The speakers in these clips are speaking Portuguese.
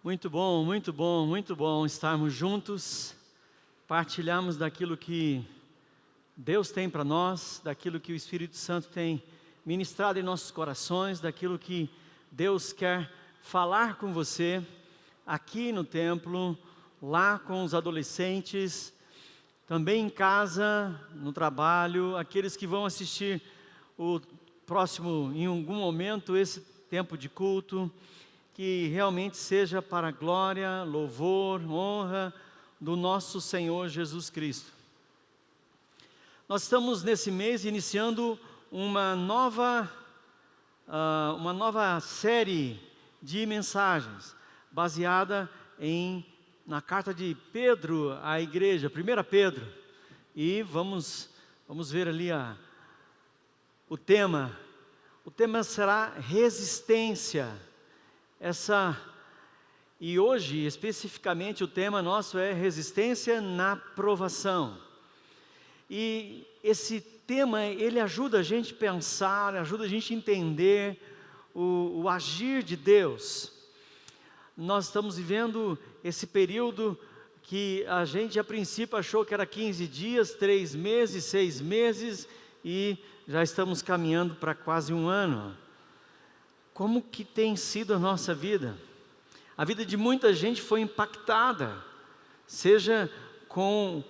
Muito bom, muito bom estarmos juntos, partilharmos daquilo que Deus tem para nós, daquilo que o Espírito Santo tem ministrado em nossos corações, daquilo que Deus quer falar com você, aqui no templo, lá com os adolescentes, também em casa, no trabalho, aqueles que vão assistir o próximo, em algum momento, esse tempo de culto, que realmente seja para a glória, louvor, honra do nosso Senhor Jesus Cristo. Nós estamos nesse mês iniciando uma nova série de mensagens, baseada na carta de Pedro à igreja, 1 Pedro, e vamos ver ali o tema será resistência. E hoje, especificamente, o tema nosso é resistência na provação. E esse tema, ele ajuda a gente a pensar, ajuda a gente a entender o agir de Deus. Nós estamos vivendo esse período que a gente a princípio achou que era 15 dias, 3 meses, 6 meses, e já estamos caminhando para quase um ano. Como que tem sido a nossa vida? A vida de muita gente foi impactada, seja com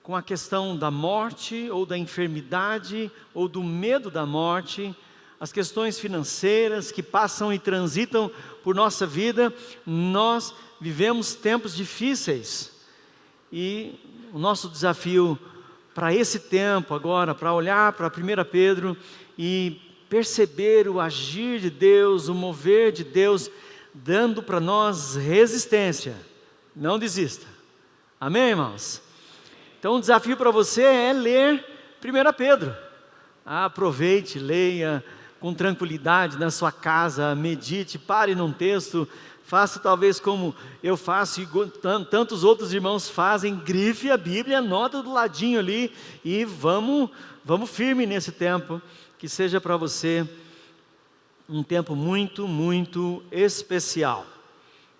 a questão da morte, ou da enfermidade, ou do medo da morte, as questões financeiras que passam e transitam por nossa vida. Nós vivemos tempos difíceis, e o nosso desafio para esse tempo agora, para olhar para 1 Pedro e perceber o agir de Deus, o mover de Deus, dando para nós resistência. Não desista. Amém, irmãos? Então o desafio para você é ler 1 Pedro. Aproveite, leia com tranquilidade na sua casa, medite, pare num texto, faça talvez como eu faço e tantos outros irmãos fazem, grife a Bíblia, anota do ladinho ali e vamos firme nesse tempo. Que seja para você um tempo muito, muito especial.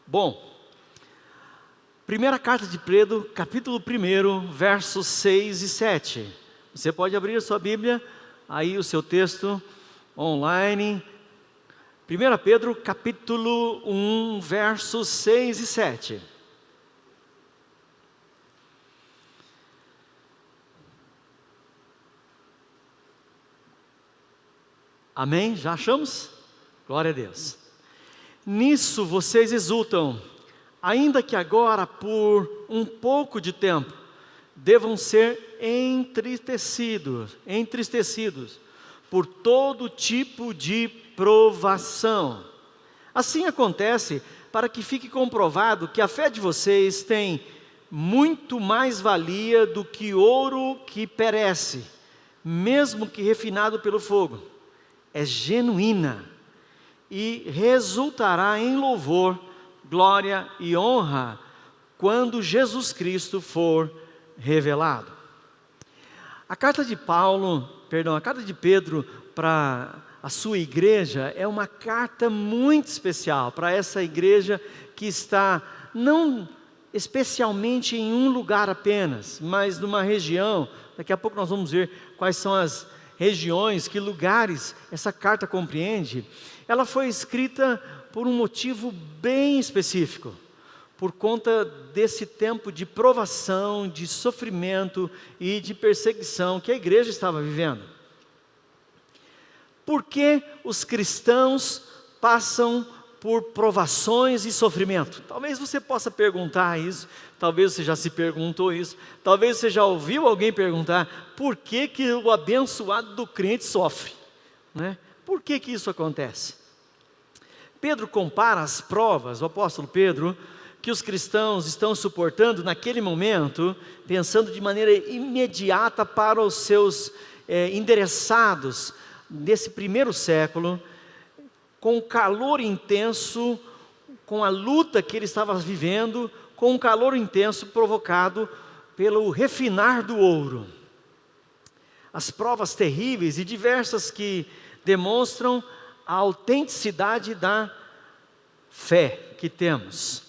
Bom, primeira carta de Pedro, capítulo 1, versos 6 e 7. Você pode abrir a sua Bíblia, aí o seu texto online. 1 Pedro, capítulo 1, versos 6 e 7. Amém? Já achamos? Glória a Deus. Nisso vocês exultam, ainda que agora por um pouco de tempo devam ser entristecidos por todo tipo de provação. Assim acontece para que fique comprovado que a fé de vocês tem muito mais valia do que ouro que perece, mesmo que refinado pelo fogo. É genuína e resultará em louvor, glória e honra quando Jesus Cristo for revelado. A carta de Pedro para a sua igreja é uma carta muito especial para essa igreja que está não especialmente em um lugar apenas, mas numa região. Daqui a pouco nós vamos ver quais são as regiões, que lugares essa carta compreende. Ela foi escrita por um motivo bem específico, por conta desse tempo de provação, de sofrimento e de perseguição que a igreja estava vivendo. Por que os cristãos passam por provações e sofrimento? Talvez você possa perguntar isso, talvez você já se perguntou isso, talvez você já ouviu alguém perguntar, por que o abençoado do crente sofre? Né? Por que isso acontece? Pedro compara as provas, o apóstolo Pedro, que os cristãos estão suportando naquele momento, pensando de maneira imediata para os seus endereçados nesse primeiro século, com o calor intenso, com a luta que ele estava vivendo, com o calor intenso provocado pelo refinar do ouro. As provas terríveis e diversas que demonstram a autenticidade da fé que temos.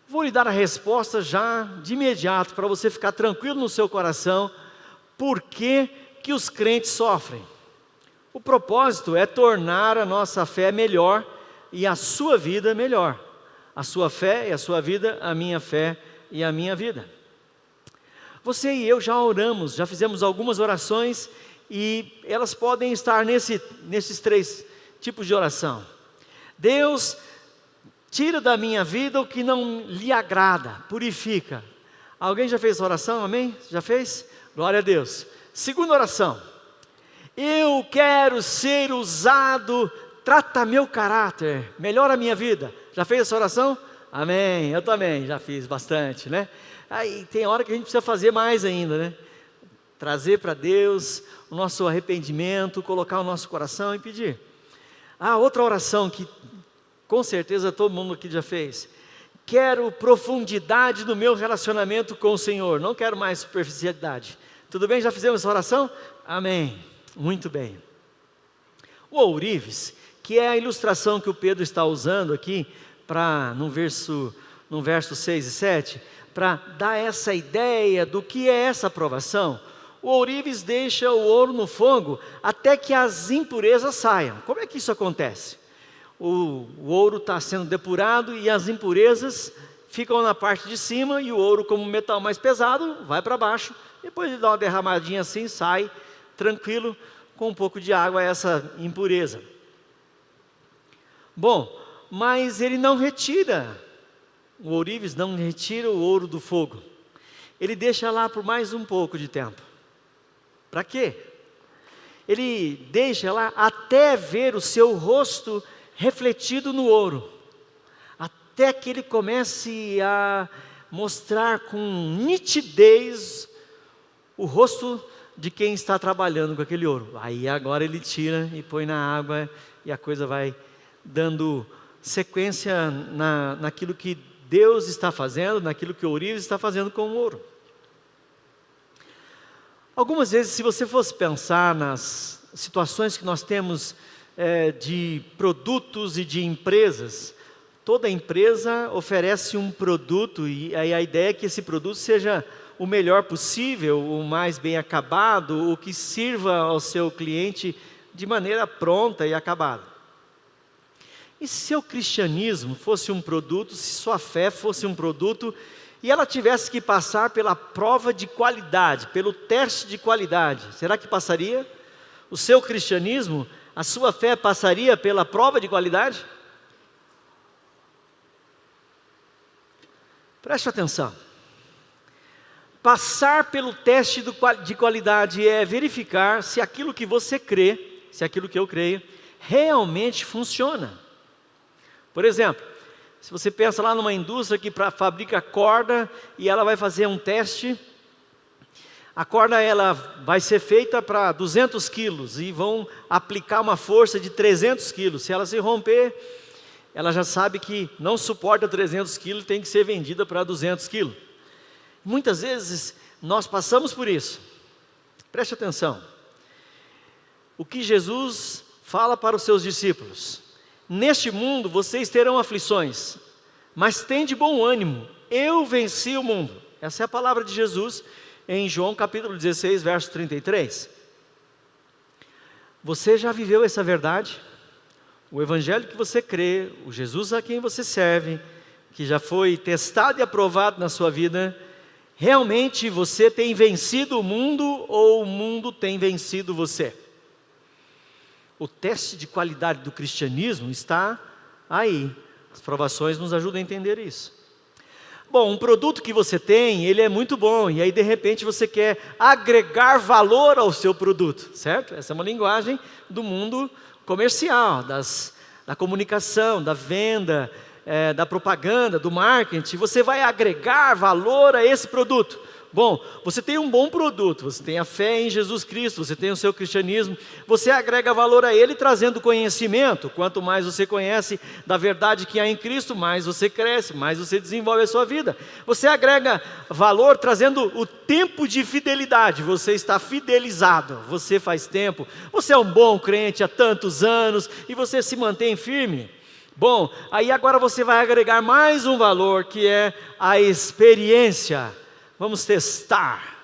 Vou lhe dar a resposta já de imediato, para você ficar tranquilo no seu coração, por que que os crentes sofrem. O propósito é tornar a nossa fé melhor e a sua vida melhor. A sua fé e a sua vida, a minha fé e a minha vida. Você e eu já oramos, já fizemos algumas orações e elas podem estar nesses 3 tipos de oração. Deus, tira da minha vida o que não lhe agrada, purifica. Alguém já fez essa oração, amém? Já fez? Glória a Deus. Segunda oração, eu quero ser usado, trata meu caráter, melhora a minha vida. Já fez essa oração? Amém, eu também já fiz bastante, né? Aí tem hora que a gente precisa fazer mais ainda, né? Trazer para Deus o nosso arrependimento, colocar o nosso coração e pedir. Outra oração que com certeza todo mundo aqui já fez. Quero profundidade no meu relacionamento com o Senhor, não quero mais superficialidade. Tudo bem? Já fizemos essa oração? Amém, muito bem. O ourives, que é a ilustração que o Pedro está usando aqui, no verso 6 e 7, para dar essa ideia do que é essa provação. O ourives deixa o ouro no fogo até que as impurezas saiam. Como é que isso acontece? O ouro está sendo depurado e as impurezas ficam na parte de cima, e o ouro, como metal mais pesado, vai para baixo. Depois de dar uma derramadinha assim, sai tranquilo, com um pouco de água, essa impureza. Bom, mas ele não retira, o ourives não retira o ouro do fogo. Ele deixa lá por mais um pouco de tempo. Para quê? Ele deixa lá até ver o seu rosto refletido no ouro, até que ele comece a mostrar com nitidez o rosto de quem está trabalhando com aquele ouro. Aí agora ele tira e põe na água, e a coisa vai dando sequência naquilo que Deus está fazendo, naquilo que o ourives está fazendo com o ouro. Algumas vezes, se você fosse pensar nas situações que nós temos de produtos e de empresas, toda empresa oferece um produto, e aí a ideia é que esse produto seja o melhor possível, o mais bem acabado, o que sirva ao seu cliente de maneira pronta e acabada. E se o cristianismo fosse um produto, se sua fé fosse um produto, e ela tivesse que passar pela prova de qualidade, pelo teste de qualidade, será que passaria? O seu cristianismo, a sua fé passaria pela prova de qualidade? Preste atenção. Passar pelo teste de qualidade é verificar se aquilo que você crê, se aquilo que eu creio, realmente funciona. Por exemplo, se você pensa lá numa indústria que fabrica corda e ela vai fazer um teste, a corda ela vai ser feita para 200 quilos e vão aplicar uma força de 300 quilos. Se ela se romper, ela já sabe que não suporta 300 quilos, tem que ser vendida para 200 quilos. Muitas vezes nós passamos por isso. Preste atenção. O que Jesus fala para os seus discípulos: neste mundo vocês terão aflições, mas tende bom ânimo, eu venci o mundo. Essa é a palavra de Jesus em João capítulo 16, verso 33. Você já viveu essa verdade? O evangelho que você crê, o Jesus a quem você serve, que já foi testado e aprovado na sua vida, realmente você tem vencido o mundo ou o mundo tem vencido você? O teste de qualidade do cristianismo está aí. As provações nos ajudam a entender isso. Bom, um produto que você tem, ele é muito bom, e aí de repente você quer agregar valor ao seu produto, certo? Essa é uma linguagem do mundo comercial, da comunicação, da venda, da propaganda, do marketing. Você vai agregar valor a esse produto. Bom, você tem um bom produto, você tem a fé em Jesus Cristo, você tem o seu cristianismo, você agrega valor a ele trazendo conhecimento. Quanto mais você conhece da verdade que há em Cristo, mais você cresce, mais você desenvolve a sua vida. Você agrega valor trazendo o tempo de fidelidade, você está fidelizado, você faz tempo, você é um bom crente há tantos anos e você se mantém firme. Bom, aí agora você vai agregar mais um valor, que é a experiência. Vamos testar.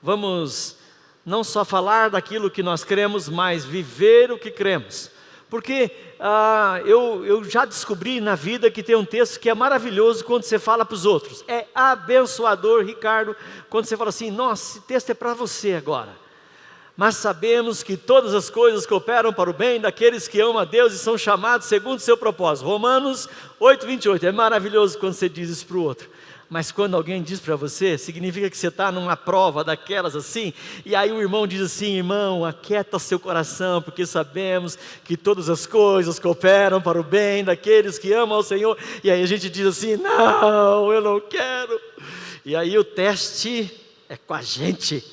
Vamos não só falar daquilo que nós cremos, mas viver o que cremos. Porque eu já descobri na vida que tem um texto que é maravilhoso quando você fala para os outros. É abençoador, Ricardo, quando você fala assim: nossa, esse texto é para você agora. Mas sabemos que todas as coisas cooperam para o bem daqueles que amam a Deus e são chamados segundo o seu propósito. Romanos 8:28, é maravilhoso quando você diz isso para o outro. Mas quando alguém diz para você, significa que você está numa prova daquelas assim, e aí o irmão diz assim: irmão, aquieta seu coração, porque sabemos que todas as coisas cooperam para o bem daqueles que amam ao Senhor. E aí a gente diz assim: não, eu não quero. E aí o teste é com a gente,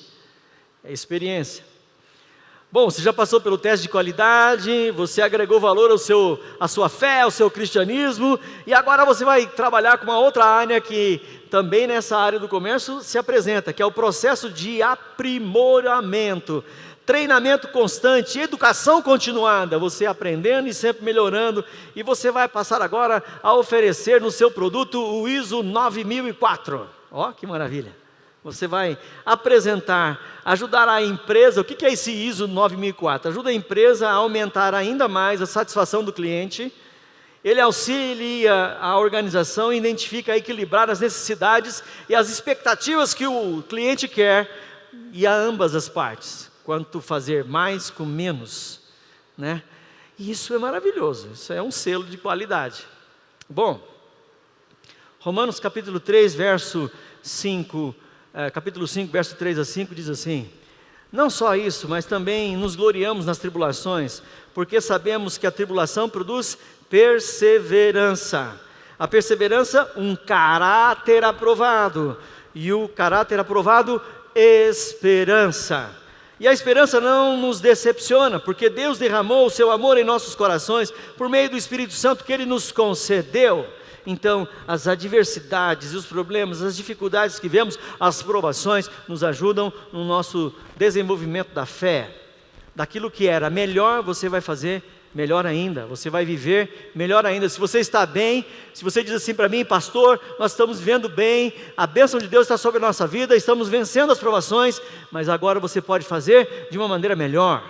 é experiência. Bom, você já passou pelo teste de qualidade, você agregou valor à sua fé, ao seu cristianismo, e agora você vai trabalhar com uma outra área que também nessa área do comércio se apresenta, que é o processo de aprimoramento, treinamento constante, educação continuada, você aprendendo e sempre melhorando, e você vai passar agora a oferecer no seu produto o ISO 9004, ó que maravilha! Você vai apresentar, ajudar a empresa. O que é esse ISO 9004? Ajuda a empresa a aumentar ainda mais a satisfação do cliente. Ele auxilia a organização e identifica equilibrar as necessidades e as expectativas que o cliente quer, e a ambas as partes. Quanto fazer mais com menos, né? E isso é maravilhoso, isso é um selo de qualidade. Bom, Romanos capítulo 3, verso 5... capítulo 5, verso 3 a 5 diz assim: não só isso, mas também nos gloriamos nas tribulações, porque sabemos que a tribulação produz perseverança. A perseverança, um caráter aprovado, e o caráter aprovado, esperança. E a esperança não nos decepciona, porque Deus derramou o seu amor em nossos corações, por meio do Espírito Santo que Ele nos concedeu. Então, as adversidades, os problemas, as dificuldades que vemos, as provações, nos ajudam no nosso desenvolvimento da fé. Daquilo que era melhor, você vai fazer melhor ainda, você vai viver melhor ainda. Se você está bem, se você diz assim para mim: pastor, nós estamos vivendo bem, a bênção de Deus está sobre a nossa vida, estamos vencendo as provações, mas agora você pode fazer de uma maneira melhor,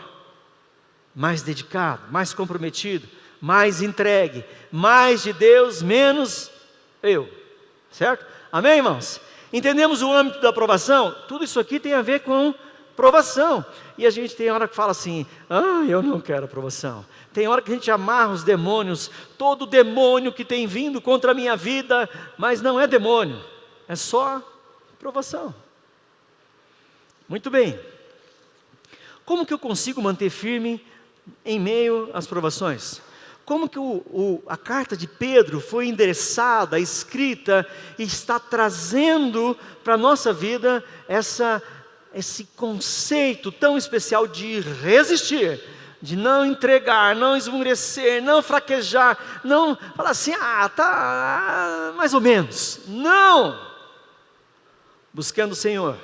mais dedicado, mais comprometido, mais entregue, mais de Deus, menos eu, certo? Amém, irmãos? Entendemos o âmbito da aprovação? Tudo isso aqui tem a ver com provação, e a gente tem hora que fala assim: eu não quero aprovação. Tem hora que a gente amarra os demônios, todo demônio que tem vindo contra a minha vida, mas não é demônio, é só provação. Muito bem, como que eu consigo manter firme em meio às provações? Como que a carta de Pedro foi endereçada, escrita, e está trazendo para a nossa vida esse conceito tão especial de resistir, de não entregar, não esmurecer, não fraquejar, não falar assim: tá mais ou menos. Não! Buscando o Senhor.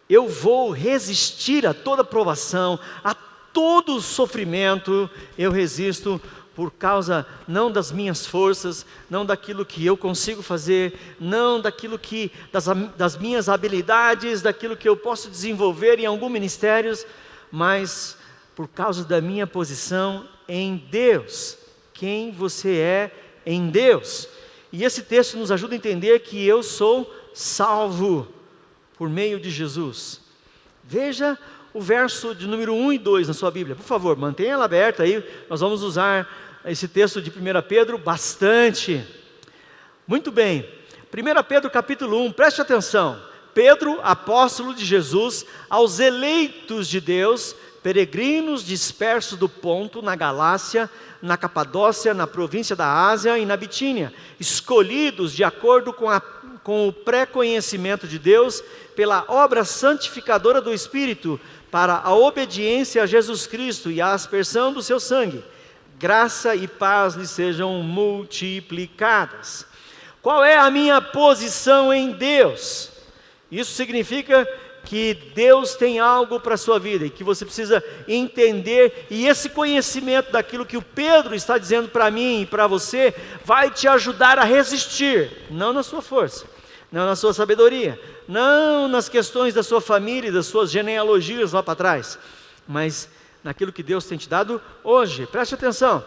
Eu vou resistir a toda provação, a todo sofrimento. Eu resisto por causa não das minhas forças, não daquilo que eu consigo fazer, não daquilo que das minhas habilidades, daquilo que eu posso desenvolver em algum ministério, mas por causa da minha posição em Deus, quem você é em Deus. E esse texto nos ajuda a entender que eu sou salvo por meio de Jesus. Veja o verso de número 1 e 2 na sua Bíblia, por favor, mantenha ela aberta aí, nós vamos usar esse texto de 1 Pedro bastante. Muito bem, 1 Pedro capítulo 1, preste atenção. Pedro, apóstolo de Jesus, aos eleitos de Deus, peregrinos dispersos do Ponto, na Galácia, na Capadócia, na província da Ásia e na Bitínia, escolhidos de acordo com o pré-conhecimento de Deus, pela obra santificadora do Espírito, para a obediência a Jesus Cristo e a aspersão do seu sangue. Graça e paz lhes sejam multiplicadas. Qual é a minha posição em Deus? Isso significa que Deus tem algo para a sua vida e que você precisa entender, e esse conhecimento daquilo que o Pedro está dizendo para mim e para você, vai te ajudar a resistir, não na sua força, não na sua sabedoria, não nas questões da sua família e das suas genealogias lá para trás, mas naquilo que Deus tem te dado hoje. Preste atenção,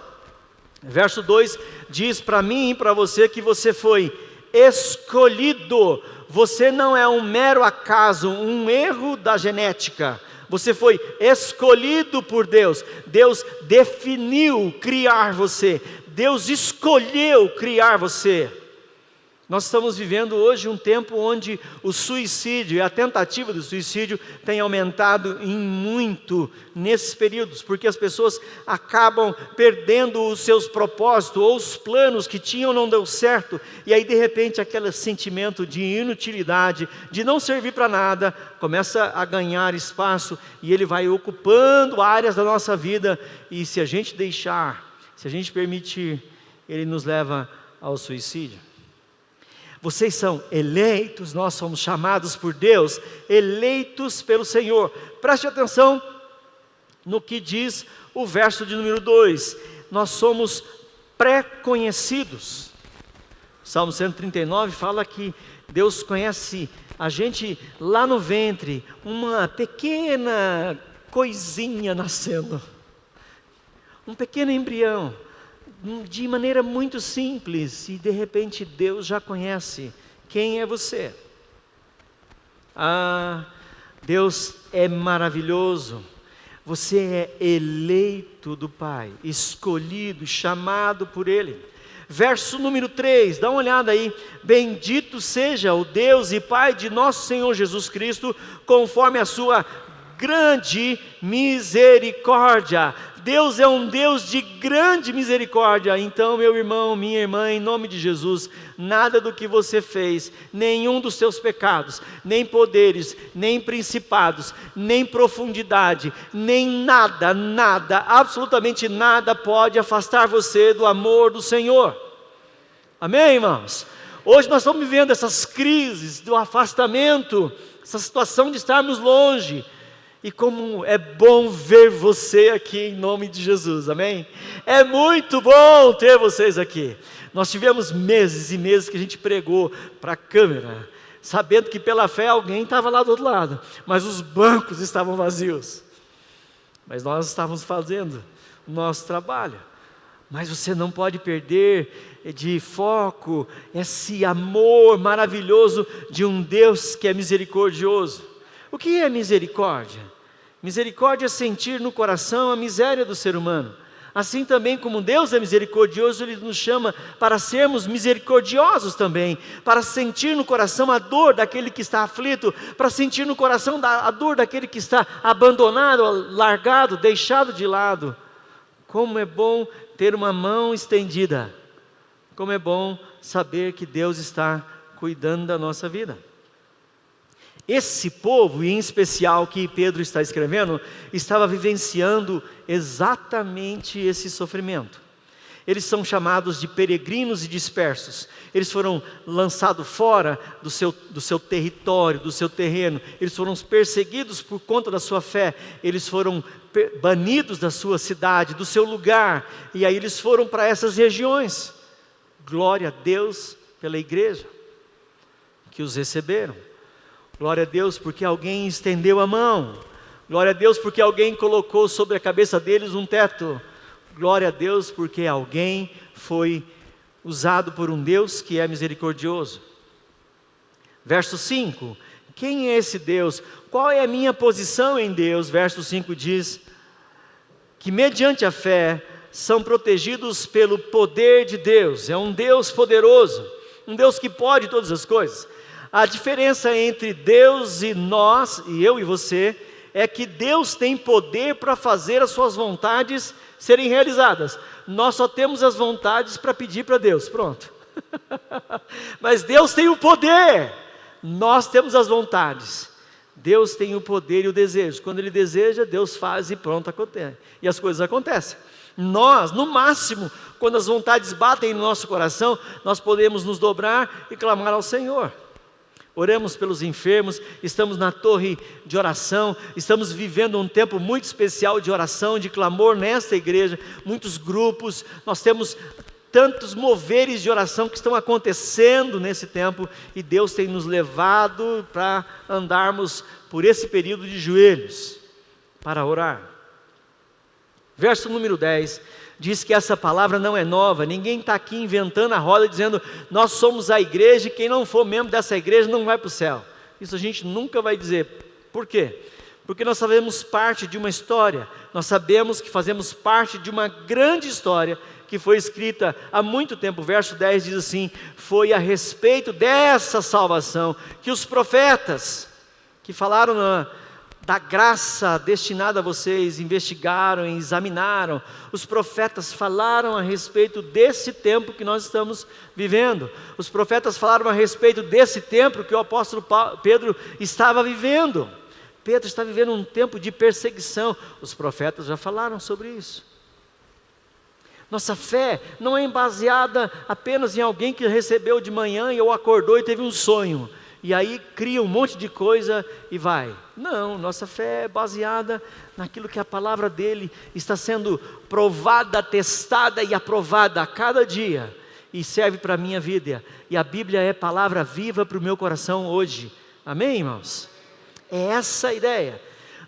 verso 2 diz para mim e para você que você foi escolhido. Você não é um mero acaso, um erro da genética. Você foi escolhido por Deus. Deus definiu criar você. Deus escolheu criar você. Nós estamos vivendo hoje um tempo onde o suicídio e a tentativa do suicídio tem aumentado em muito nesses períodos, porque as pessoas acabam perdendo os seus propósitos, ou os planos que tinham não deu certo, e aí de repente aquele sentimento de inutilidade, de não servir para nada, começa a ganhar espaço, e ele vai ocupando áreas da nossa vida, e se a gente deixar, se a gente permitir, ele nos leva ao suicídio. Vocês são eleitos, nós somos chamados por Deus, eleitos pelo Senhor. Preste atenção no que diz o verso de número 2. Nós somos pré-conhecidos. Salmo 139 fala que Deus conhece a gente lá no ventre, uma pequena coisinha nascendo, um pequeno embrião, de maneira muito simples, e de repente Deus já conhece quem é você. Deus é maravilhoso. Você é eleito do Pai, escolhido, chamado por Ele. Verso número 3, dá uma olhada aí. Bendito seja o Deus e Pai de nosso Senhor Jesus Cristo, conforme a sua grande misericórdia. Deus é um Deus de grande misericórdia. Então, meu irmão, minha irmã, em nome de Jesus, nada do que você fez, nenhum dos seus pecados, nem poderes, nem principados, nem profundidade, nem nada, absolutamente nada pode afastar você do amor do Senhor. Amém, irmãos? Hoje nós estamos vivendo essas crises do afastamento, essa situação de estarmos longe. E como é bom ver você aqui em nome de Jesus, amém? É muito bom ter vocês aqui. Nós tivemos meses e meses que a gente pregou para a câmera, sabendo que pela fé alguém estava lá do outro lado, mas os bancos estavam vazios. Mas nós estávamos fazendo o nosso trabalho. Mas você não pode perder de foco esse amor maravilhoso de um Deus que é misericordioso. O que é misericórdia? Misericórdia é sentir no coração a miséria do ser humano. Assim também como Deus é misericordioso, Ele nos chama para sermos misericordiosos também, para sentir no coração a dor daquele que está aflito, para sentir no coração a dor daquele que está abandonado, largado, deixado de lado. Como é bom ter uma mão estendida, como é bom saber que Deus está cuidando da nossa vida. Esse povo, e em especial que Pedro está escrevendo, estava vivenciando exatamente esse sofrimento. Eles são chamados de peregrinos e dispersos. Eles foram lançados fora do seu território, do seu terreno. Eles foram perseguidos por conta da sua fé. Eles foram banidos da sua cidade, do seu lugar. E aí eles foram para essas regiões. Glória a Deus pela igreja que os receberam. Glória a Deus porque alguém estendeu a mão. Glória a Deus porque alguém colocou sobre a cabeça deles um teto. Glória a Deus porque alguém foi usado por um Deus que é misericordioso. Verso 5. Quem é esse Deus? Qual é a minha posição em Deus? Verso 5 diz que mediante a fé são protegidos pelo poder de Deus. É um Deus poderoso, um Deus que pode todas as coisas. A diferença entre Deus e nós, e eu e você, é que Deus tem poder para fazer as suas vontades serem realizadas. Nós só temos as vontades para pedir para Deus, pronto. Mas Deus tem o poder, nós temos as vontades. Deus tem o poder e o desejo. Quando Ele deseja, Deus faz e pronto, acontece. E as coisas acontecem. Nós, no máximo, quando as vontades batem no nosso coração, nós podemos nos dobrar e clamar ao Senhor. Oramos pelos enfermos, estamos na torre de oração, estamos vivendo um tempo muito especial de oração, de clamor nesta igreja, muitos grupos, nós temos tantos moveres de oração que estão acontecendo nesse tempo, e Deus tem nos levado para andarmos por esse período de joelhos, para orar. Verso número 10, diz que essa palavra não é nova, ninguém está aqui inventando a roda dizendo, nós somos a igreja e quem não for membro dessa igreja não vai para o céu. Isso a gente nunca vai dizer. Por quê? Porque nós sabemos parte de uma história, nós sabemos que fazemos parte de uma grande história, que foi escrita há muito tempo. O verso 10 diz assim, foi a respeito dessa salvação, que os profetas, que falaram da graça destinada a vocês, investigaram e examinaram, os profetas falaram a respeito desse tempo que nós estamos vivendo, os profetas falaram a respeito desse tempo que o apóstolo Pedro estava vivendo. Pedro está vivendo um tempo de perseguição, os profetas já falaram sobre isso. Nossa fé não é baseada apenas em alguém que recebeu de manhã ou acordou e teve um sonho, e aí cria um monte de coisa e vai. Não, nossa fé é baseada naquilo que a palavra dele está sendo provada, testada e aprovada a cada dia, e serve para a minha vida, e a Bíblia é palavra viva para o meu coração hoje, amém, irmãos? É essa a ideia.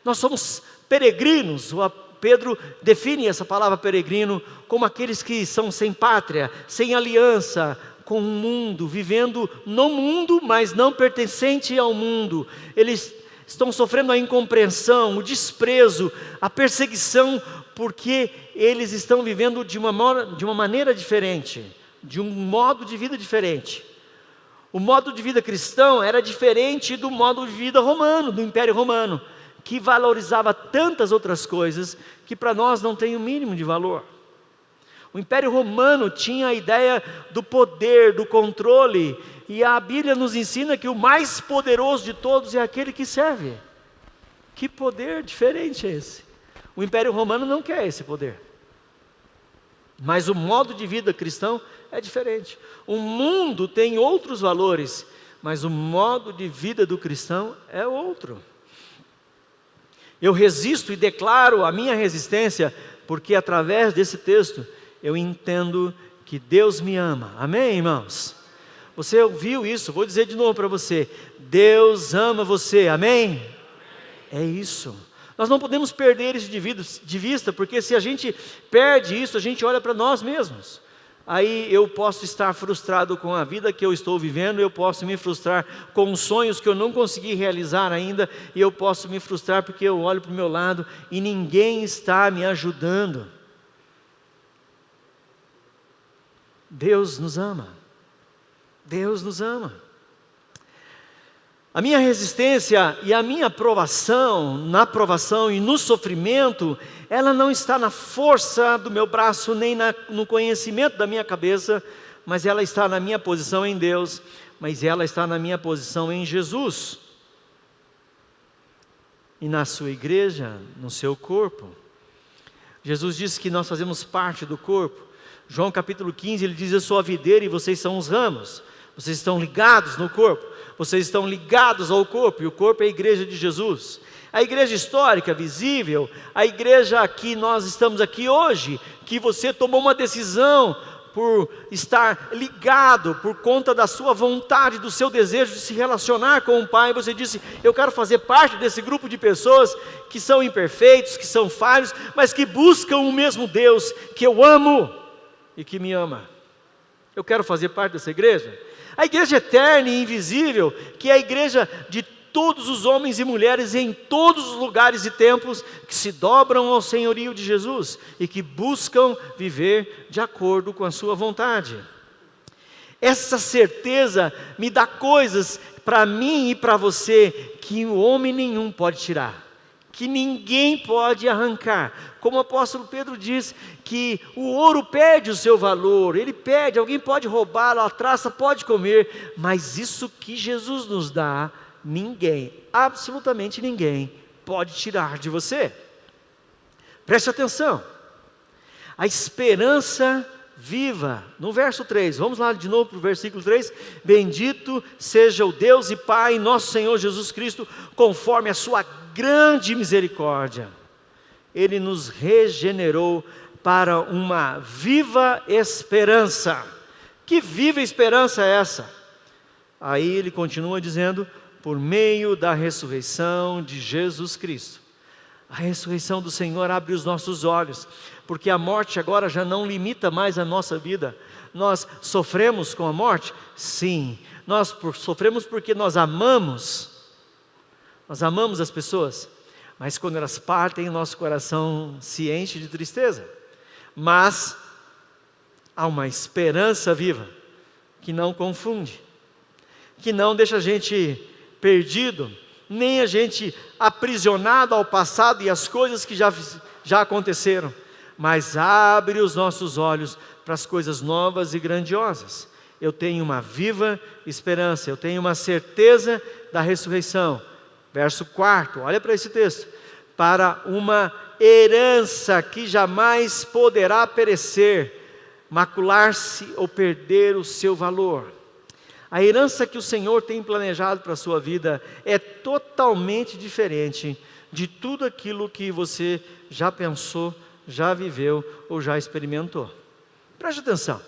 Nós somos peregrinos. Pedro define essa palavra peregrino como aqueles que são sem pátria, sem aliança com o mundo, vivendo no mundo, mas não pertencente ao mundo. Eles estão sofrendo a incompreensão, o desprezo, a perseguição, porque eles estão vivendo de uma maneira diferente, de um modo de vida diferente. O modo de vida cristão era diferente do modo de vida romano, do Império Romano, que valorizava tantas outras coisas que para nós não tem o mínimo de valor. O Império Romano tinha a ideia do poder, do controle, e a Bíblia nos ensina que o mais poderoso de todos é aquele que serve. Que poder diferente é esse? O Império Romano não quer esse poder. Mas o modo de vida cristão é diferente. O mundo tem outros valores, mas o modo de vida do cristão é outro. Eu resisto e declaro a minha resistência, porque através desse texto eu entendo que Deus me ama. Amém, irmãos? Você ouviu isso? Vou dizer de novo para você. Deus ama você. Amém? É isso. Nós não podemos perder isso de vista, porque se a gente perde isso, a gente olha para nós mesmos. Aí eu posso estar frustrado com a vida que eu estou vivendo, eu posso me frustrar com os sonhos que eu não consegui realizar ainda, e eu posso me frustrar porque eu olho para o meu lado e ninguém está me ajudando. Deus nos ama. Deus nos ama. A minha resistência e a minha aprovação, na aprovação e no sofrimento, ela não está na força do meu braço, nem no conhecimento da minha cabeça, mas ela está na minha posição em Deus, mas ela está na minha posição em Jesus. E na sua igreja, no seu corpo. Jesus disse que nós fazemos parte do corpo. João capítulo 15, ele diz, eu sou a videira e vocês são os ramos. Vocês estão ligados no corpo. Vocês estão ligados ao corpo, e o corpo é a igreja de Jesus. A igreja histórica, visível, a igreja que nós estamos aqui hoje, que você tomou uma decisão por estar ligado, por conta da sua vontade, do seu desejo de se relacionar com o Pai, você disse, eu quero fazer parte desse grupo de pessoas que são imperfeitos, que são falhos, mas que buscam o mesmo Deus, que eu amo e que me ama. Eu quero fazer parte dessa igreja. A igreja eterna e invisível, que é a igreja de todos os homens e mulheres em todos os lugares e tempos que se dobram ao senhorio de Jesus e que buscam viver de acordo com a sua vontade. Essa certeza me dá coisas para mim e para você que o homem nenhum pode tirar, que ninguém pode arrancar. Como o apóstolo Pedro diz que o ouro perde o seu valor, ele perde, alguém pode roubá-lo, a traça pode comer, mas isso que Jesus nos dá, ninguém, absolutamente ninguém, pode tirar de você. Preste atenção, a esperança viva. No verso 3, vamos lá de novo para o versículo 3. Bendito seja o Deus e Pai, nosso Senhor Jesus Cristo, conforme a sua grande misericórdia. Ele nos regenerou para uma viva esperança. Que viva esperança é essa? Aí ele continua dizendo, por meio da ressurreição de Jesus Cristo. A ressurreição do Senhor abre os nossos olhos, porque a morte agora já não limita mais a nossa vida. Nós sofremos com a morte? Sim. Nós sofremos porque nós amamos as pessoas, mas quando elas partem, nosso coração se enche de tristeza. Mas há uma esperança viva, que não confunde, que não deixa a gente perdido, nem a gente aprisionado ao passado e às coisas que já aconteceram, mas abre os nossos olhos para as coisas novas e grandiosas. Eu tenho uma viva esperança, eu tenho uma certeza da ressurreição. Verso 4, olha para esse texto. Para uma herança que jamais poderá perecer, macular-se ou perder o seu valor. A herança que o Senhor tem planejado para a sua vida é totalmente diferente de tudo aquilo que você já pensou, já viveu ou já experimentou. Preste atenção.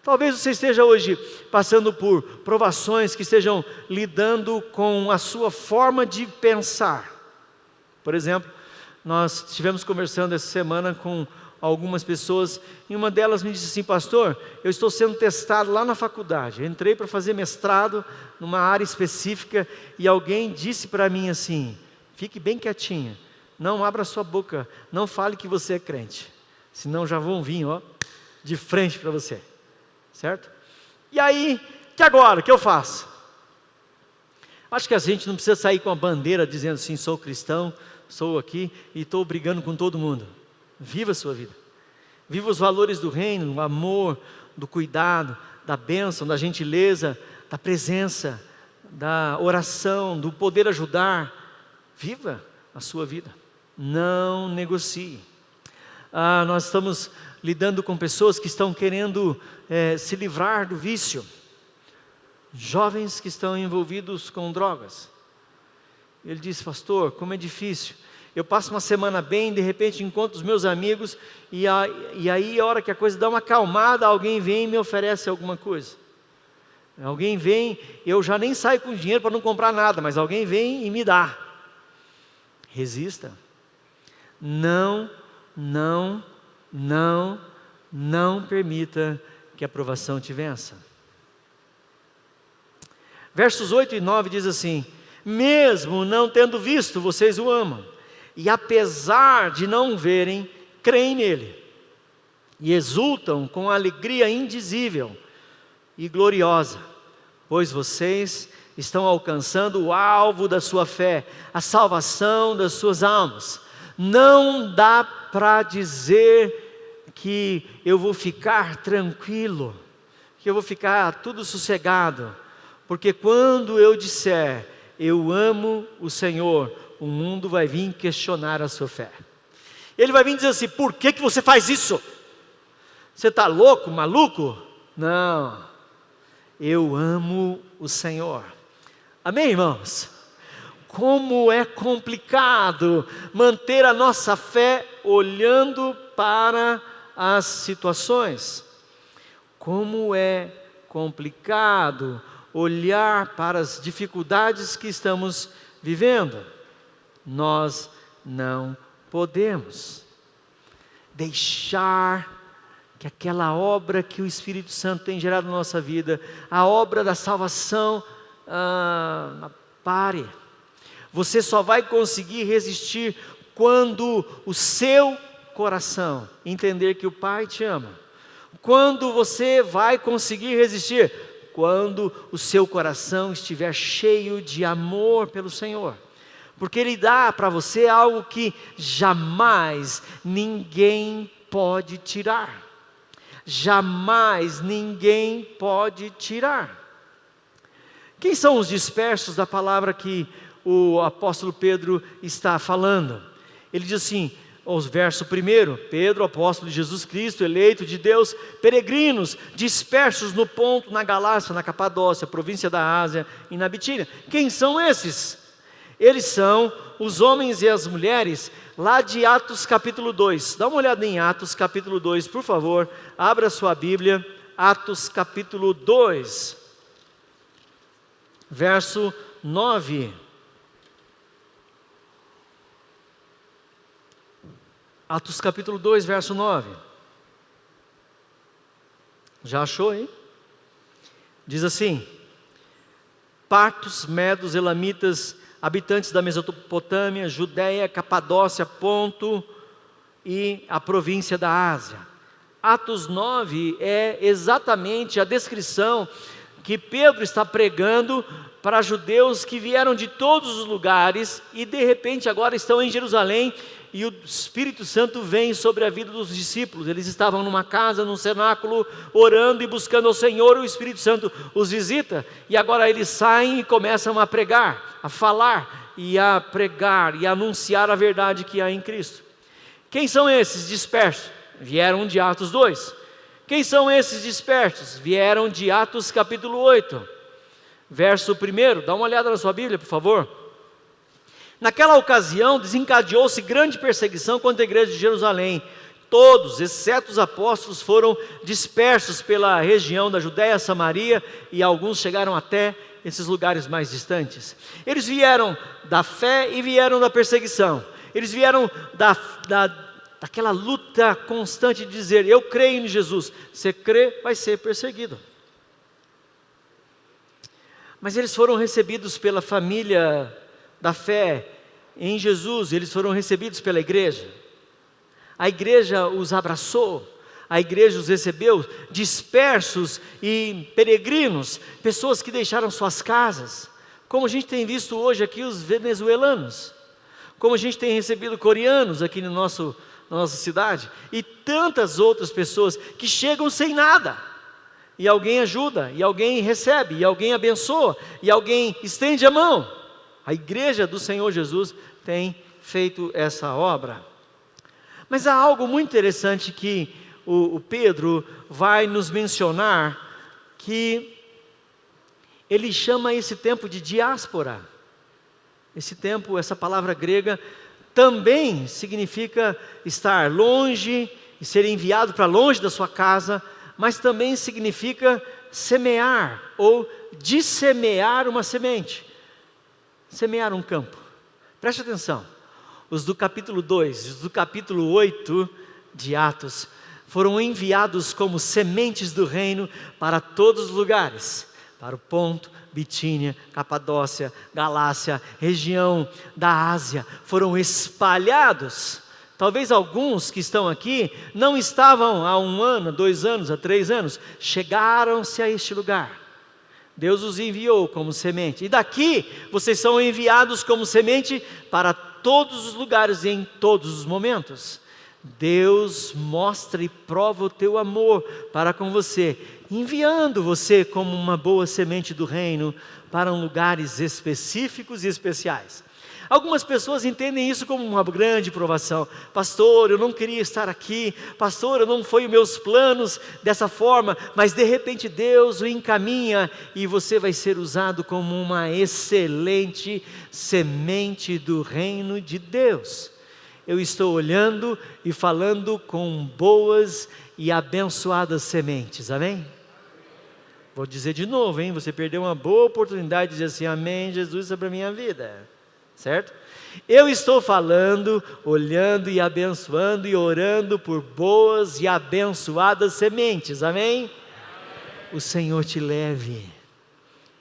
Talvez você esteja hoje passando por provações que estejam lidando com a sua forma de pensar. Por exemplo, nós estivemos conversando essa semana com algumas pessoas, e uma delas me disse assim: pastor, eu estou sendo testado lá na faculdade, eu entrei para fazer mestrado numa área específica, e alguém disse para mim assim: fique bem quietinha, não abra sua boca, não fale que você é crente, senão já vão vir de frente para você, certo? E aí, que agora, o que eu faço? Acho que a gente não precisa sair com a bandeira dizendo assim: sou cristão, sou aqui e estou brigando com todo mundo. Viva a sua vida, viva os valores do reino, do amor, do cuidado, da bênção, da gentileza, da presença, da oração, do poder ajudar. Viva a sua vida, não negocie. Nós estamos lidando com pessoas que estão querendo se livrar do vício, jovens que estão envolvidos com drogas. Ele disse: pastor, como é difícil. Eu passo uma semana bem, de repente encontro os meus amigos, e aí a hora que a coisa dá uma acalmada, alguém vem e me oferece alguma coisa. Alguém vem, eu já nem saio com dinheiro para não comprar nada, mas alguém vem e me dá. Resista. Não permita que a provação te vença. Versos 8 e 9 diz assim: mesmo não tendo visto, vocês o amam. E apesar de não verem, creem nele, e exultam com alegria indizível e gloriosa, pois vocês estão alcançando o alvo da sua fé, a salvação das suas almas. Não dá para dizer que eu vou ficar tranquilo, que eu vou ficar tudo sossegado, porque quando eu disser, eu amo o Senhor, o mundo vai vir questionar a sua fé. Ele vai vir dizer assim: por que você faz isso? Você está louco, maluco? Não, eu amo o Senhor. Amém, irmãos? Como é complicado manter a nossa fé olhando para as situações. Como é complicado olhar para as dificuldades que estamos vivendo. Nós não podemos deixar que aquela obra que o Espírito Santo tem gerado na nossa vida, a obra da salvação, pare. Você só vai conseguir resistir quando o seu coração entender que o Pai te ama. Quando você vai conseguir resistir? Quando o seu coração estiver cheio de amor pelo Senhor. Porque Ele dá para você algo que jamais ninguém pode tirar. Jamais ninguém pode tirar. Quem são os dispersos da palavra que o apóstolo Pedro está falando? Ele diz assim: Os verso 1, Pedro, apóstolo de Jesus Cristo, eleito de Deus, peregrinos, dispersos no Ponto, na Galácia, na Capadócia, província da Ásia e na Bitínia. Quem são esses? Eles são os homens e as mulheres lá de Atos capítulo 2. Dá uma olhada em Atos capítulo 2, por favor. Abra sua Bíblia, Atos capítulo 2, verso 9. Atos capítulo 2, verso 9. Já achou, hein? Diz assim: partos, medos, elamitas, habitantes da Mesopotâmia, Judéia, Capadócia, Ponto e a província da Ásia. Atos 9 é exatamente a descrição que Pedro está pregando para judeus que vieram de todos os lugares e de repente agora estão em Jerusalém. E o Espírito Santo vem sobre a vida dos discípulos. Eles estavam numa casa, num cenáculo, orando e buscando ao Senhor. O Espírito Santo os visita. E agora eles saem e começam a pregar, a falar e a pregar e a anunciar a verdade que há em Cristo. Quem são esses dispersos? Vieram de Atos 2. Quem são esses dispersos? Vieram de Atos capítulo 8. Verso 1. Dá uma olhada na sua Bíblia, por favor. Naquela ocasião desencadeou-se grande perseguição contra a igreja de Jerusalém. Todos, exceto os apóstolos, foram dispersos pela região da Judéia, Samaria, e alguns chegaram até esses lugares mais distantes. Eles vieram da fé e vieram da perseguição. Eles vieram daquela luta constante de dizer: eu creio em Jesus. Você crê, vai ser perseguido. Mas eles foram recebidos pela família da fé em Jesus, eles foram recebidos pela igreja. A igreja os abraçou, a igreja os recebeu, dispersos e peregrinos, pessoas que deixaram suas casas, como a gente tem visto hoje aqui os venezuelanos, como a gente tem recebido coreanos aqui na nossa cidade, e tantas outras pessoas que chegam sem nada, e alguém ajuda, e alguém recebe, e alguém abençoa, e alguém estende a mão. A igreja do Senhor Jesus tem feito essa obra. Mas há algo muito interessante que o Pedro vai nos mencionar, que ele chama esse tempo de diáspora. Esse tempo, essa palavra grega, também significa estar longe e ser enviado para longe da sua casa, mas também significa semear ou dissemear uma semente. Semear um campo. Preste atenção, os do capítulo 2, os do capítulo 8 de Atos, foram enviados como sementes do reino para todos os lugares, para o Ponto, Bitínia, Capadócia, Galácia, região da Ásia, foram espalhados. Talvez alguns que estão aqui não estavam há 1 ano, 2 anos, há 3 anos, chegaram-se a este lugar. Deus os enviou como semente, e daqui vocês são enviados como semente para todos os lugares e em todos os momentos. Deus mostra e prova o teu amor para com você, enviando você como uma boa semente do reino para lugares específicos e especiais. Algumas pessoas entendem isso como uma grande provação. Pastor, eu não queria estar aqui. Pastor, não foi os meus planos dessa forma. Mas de repente Deus o encaminha e você vai ser usado como uma excelente semente do reino de Deus. Eu estou olhando e falando com boas e abençoadas sementes. Amém? Vou dizer de novo, hein? Você perdeu uma boa oportunidade de dizer assim: amém, Jesus, sobre a minha vida. Certo? Eu estou falando, olhando e abençoando e orando por boas e abençoadas sementes, amém? Amém. O Senhor te leve,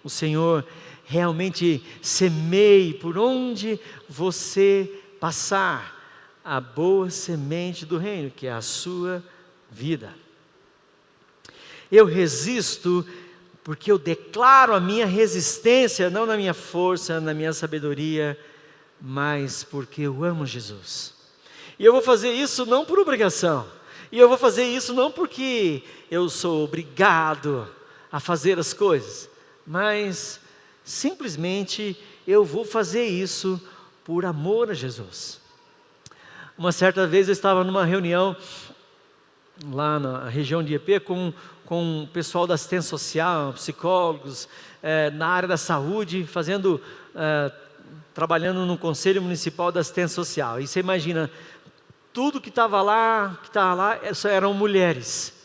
o Senhor realmente semeie por onde você passar a boa semente do reino, que é a sua vida. Eu resisto porque eu declaro a minha resistência, não na minha força, na minha sabedoria, mas porque eu amo Jesus. E eu vou fazer isso não por obrigação, e eu vou fazer isso não porque eu sou obrigado a fazer as coisas, mas simplesmente eu vou fazer isso por amor a Jesus. Uma certa vez eu estava numa reunião lá na região de Ipê com o pessoal da assistência social, psicólogos, na área da saúde, trabalhando no Conselho Municipal da Assistência Social. E você imagina, tudo que estava lá, só eram mulheres.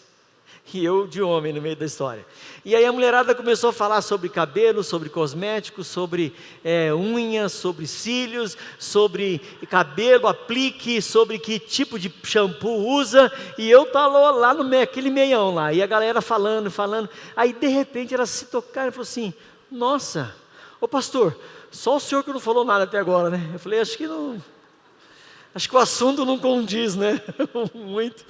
E eu de homem no meio da história. E aí a mulherada começou a falar sobre cabelo, sobre cosméticos, sobre unhas, sobre cílios, sobre cabelo, aplique, sobre que tipo de shampoo usa. E eu estava lá naquele meião lá, e a galera falando. Aí de repente elas se tocaram e falaram assim: nossa, ô pastor, só o senhor que não falou nada até agora, né? Eu falei, acho que o assunto não condiz, né? Muito.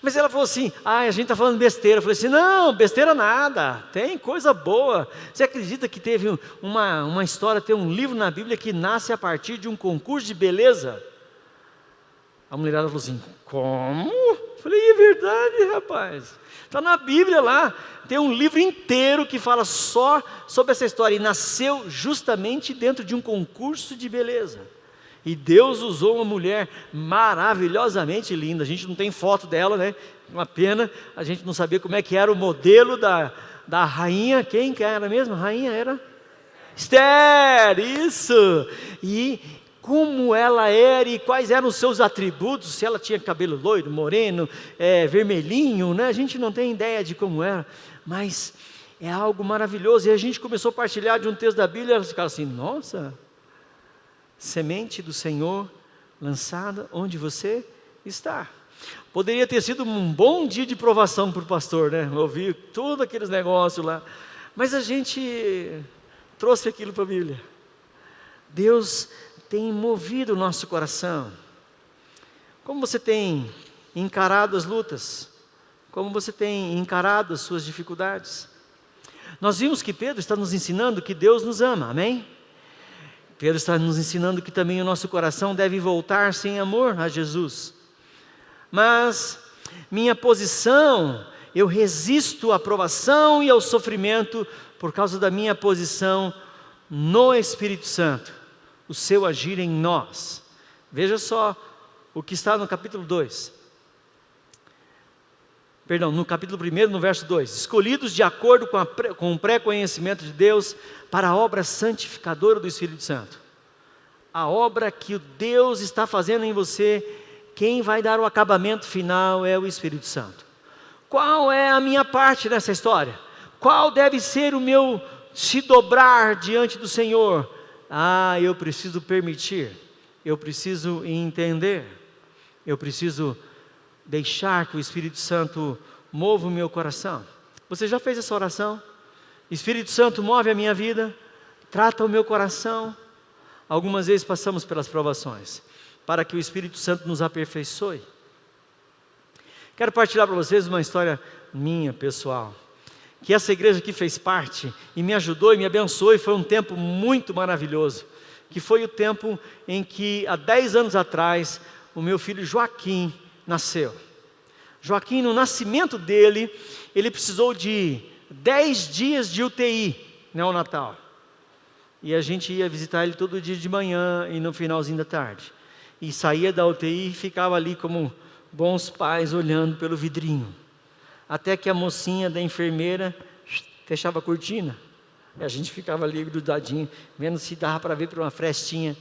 Mas ela falou assim: a gente está falando besteira. Eu falei assim: não, besteira nada, tem coisa boa. Você acredita que teve uma história, tem um livro na Bíblia que nasce a partir de um concurso de beleza? A mulherada falou assim: como? Eu falei, é verdade, rapaz, está na Bíblia lá, tem um livro inteiro que fala só sobre essa história. E nasceu justamente dentro de um concurso de beleza. E Deus usou uma mulher maravilhosamente linda. A gente não tem foto dela, né? Uma pena, a gente não sabia como é que era o modelo da rainha. Quem que era mesmo? A rainha era Esther, isso! E como ela era e quais eram os seus atributos, se ela tinha cabelo loiro, moreno, vermelhinho, né? A gente não tem ideia de como era, mas é algo maravilhoso. E a gente começou a partilhar de um texto da Bíblia, e elas ficaram assim: nossa, semente do Senhor lançada onde você está. Poderia ter sido um bom dia de provação para o pastor, né? Ouvir todos aqueles negócios lá, mas a gente trouxe aquilo para a Bíblia. Deus tem movido o nosso coração. Como você tem encarado as lutas? Como você tem encarado as suas dificuldades? Nós vimos que Pedro está nos ensinando que Deus nos ama, amém? Pedro está nos ensinando que também o nosso coração deve voltar-se em amor a Jesus. Mas minha posição, eu resisto à provação e ao sofrimento por causa da minha posição no Espírito Santo, o seu agir em nós. Veja só o que está no capítulo 2. Perdão, no capítulo 1, no verso 2. Escolhidos de acordo com o pré-conhecimento de Deus para a obra santificadora do Espírito Santo. A obra que o Deus está fazendo em você, quem vai dar o acabamento final é o Espírito Santo. Qual é a minha parte nessa história? Qual deve ser o meu se dobrar diante do Senhor? Eu preciso permitir, eu preciso entender, eu preciso deixar que o Espírito Santo mova o meu coração. Você já fez essa oração? Espírito Santo, move a minha vida, trata o meu coração. Algumas vezes passamos pelas provações, para que o Espírito Santo nos aperfeiçoe. Quero partilhar para vocês uma história minha, pessoal, que essa igreja aqui fez parte, e me ajudou e me abençoou, e foi um tempo muito maravilhoso, que foi o tempo em que, há 10 anos atrás, o meu filho Joaquim nasceu. Joaquim, no nascimento dele, ele precisou de 10 dias de UTI, neonatal. E a gente ia visitar ele todo dia de manhã e no finalzinho da tarde. E saía da UTI e ficava ali como bons pais olhando pelo vidrinho. Até que a mocinha da enfermeira fechava a cortina. E a gente ficava ali grudadinho, vendo se dava para ver por uma frestinha.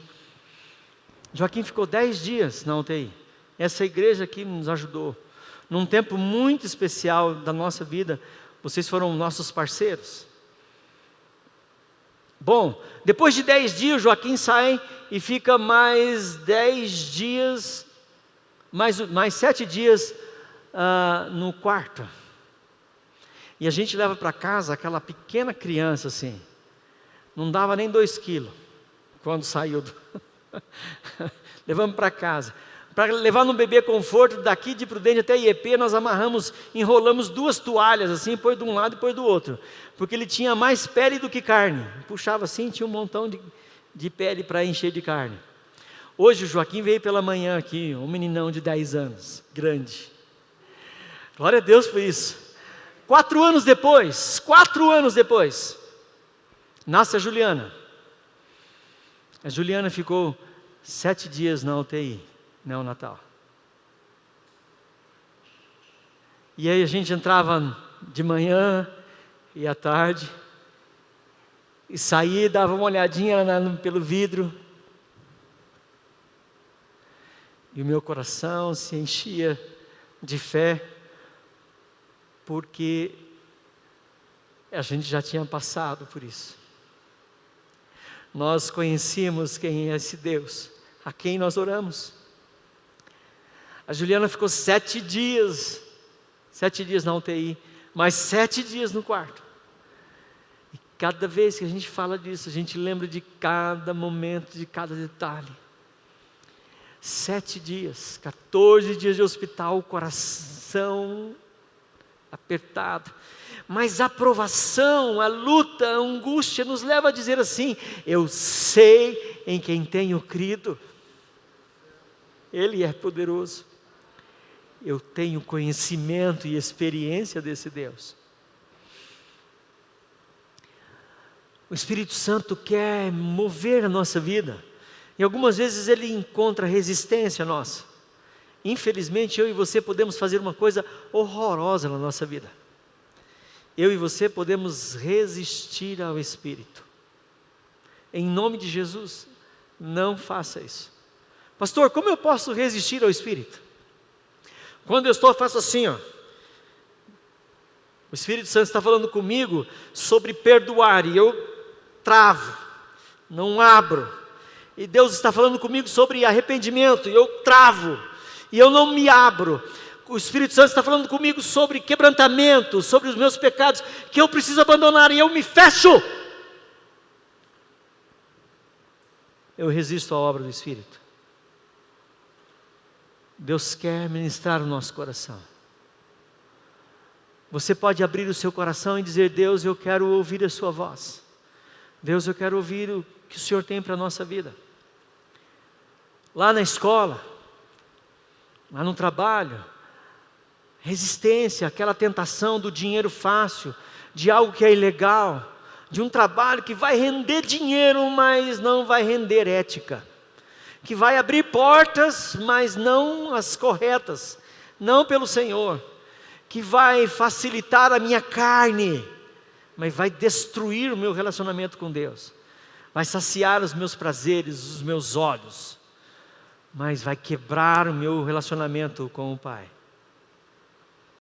Joaquim ficou 10 dias na UTI. Essa igreja aqui nos ajudou. Num tempo muito especial da nossa vida, vocês foram nossos parceiros. Bom, depois de 10 dias, Joaquim sai e fica mais 10 dias, mais 7 dias no quarto. E a gente leva para casa aquela pequena criança assim, não dava nem 2 quilos, quando saiu. Levamos para casa. Para levar no bebê conforto, daqui de Prudente até IEP, nós enrolamos 2 toalhas assim, põe de um lado e põe do outro, porque ele tinha mais pele do que carne. Puxava assim, tinha um montão de pele para encher de carne. Hoje o Joaquim veio pela manhã aqui, um meninão de 10 anos, grande. Glória a Deus por isso. 4 anos depois, nasce a Juliana. A Juliana ficou 7 dias na UTI. neonatal. E aí a gente entrava de manhã e à tarde, e saía e dava uma olhadinha pelo vidro, e o meu coração se enchia de fé, porque a gente já tinha passado por isso. Nós conhecíamos quem é esse Deus, a quem nós oramos. A Juliana ficou 7 dias na UTI, mais 7 dias no quarto. E cada vez que a gente fala disso, a gente lembra de cada momento, de cada detalhe. 7 dias, 14 dias de hospital, coração apertado. Mas a provação, a luta, a angústia nos leva a dizer assim: eu sei em quem tenho crido. Ele é poderoso. Eu tenho conhecimento e experiência desse Deus. O Espírito Santo quer mover a nossa vida. E algumas vezes ele encontra resistência nossa. Infelizmente, eu e você podemos fazer uma coisa horrorosa na nossa vida. Eu e você podemos resistir ao Espírito. Em nome de Jesus, não faça isso. Pastor, como eu posso resistir ao Espírito? Quando eu faço assim, ó. O Espírito Santo está falando comigo sobre perdoar, e eu travo, não abro. E Deus está falando comigo sobre arrependimento, e eu travo, e eu não me abro. O Espírito Santo está falando comigo sobre quebrantamento, sobre os meus pecados, que eu preciso abandonar, e eu me fecho. Eu resisto à obra do Espírito. Deus quer ministrar o nosso coração. Você pode abrir o seu coração e dizer: Deus, eu quero ouvir a sua voz. Deus, eu quero ouvir o que o Senhor tem para a nossa vida. Lá na escola, lá no trabalho, resistência, aquela tentação do dinheiro fácil, de algo que é ilegal, de um trabalho que vai render dinheiro, mas não vai render ética, que vai abrir portas, mas não as corretas, não pelo Senhor, que vai facilitar a minha carne, mas vai destruir o meu relacionamento com Deus, vai saciar os meus prazeres, os meus olhos, mas vai quebrar o meu relacionamento com o Pai.